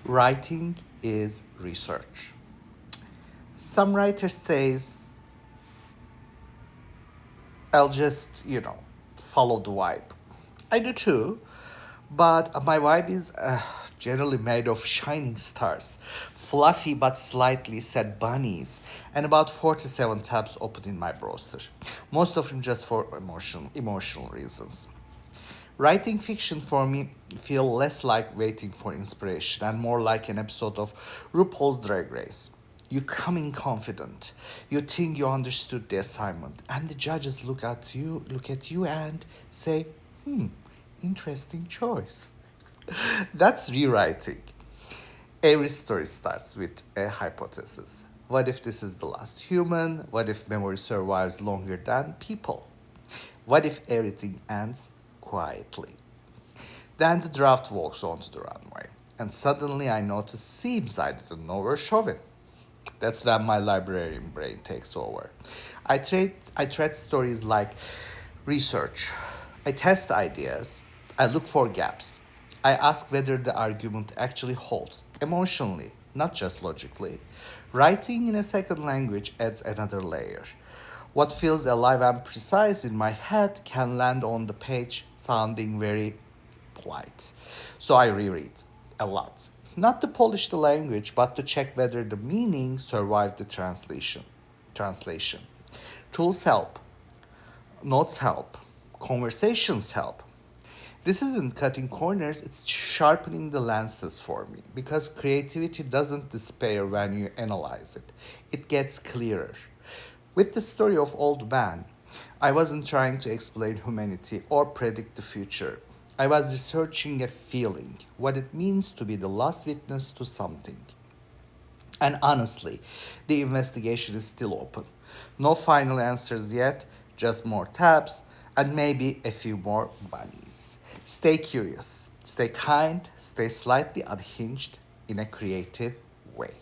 Writing is research. Some writers says I'll just, follow the vibe. I do too, but my vibe is generally made of shining stars, fluffy but slightly sad bunnies, and about 47 tabs open in my browser. Most of them just for emotional reasons. Writing fiction for me feel less like waiting for inspiration and more like an episode of RuPaul's Drag Race. You come in confident. You think you understood the assignment, and the judges look at you and say, "Hmm, interesting choice." That's rewriting. Every story starts with a hypothesis. What if this is the last human? What if memory survives longer than people? What if everything ends quietly? Then the draft walks onto the runway, and suddenly I notice seams I didn't know were showing. That's when my librarian brain takes over. I treat stories like research. I test ideas. I look for gaps. I ask whether the argument actually holds emotionally, not just logically. Writing in a second language adds another layer. What feels alive and precise in my head can land on the page sounding very polite. So I reread a lot. Not to polish the language, but to check whether the meaning survived the Translation. Tools help, notes help, conversations help. This isn't cutting corners, it's sharpening the lenses for me because creativity doesn't despair when you analyze it. It gets clearer. With the story of Old Man, I wasn't trying to explain humanity or predict the future. I was researching a feeling, what it means to be the last witness to something. And honestly, the investigation is still open. No final answers yet, just more tabs and maybe a few more bunnies. Stay curious, stay kind, stay slightly unhinged in a creative way.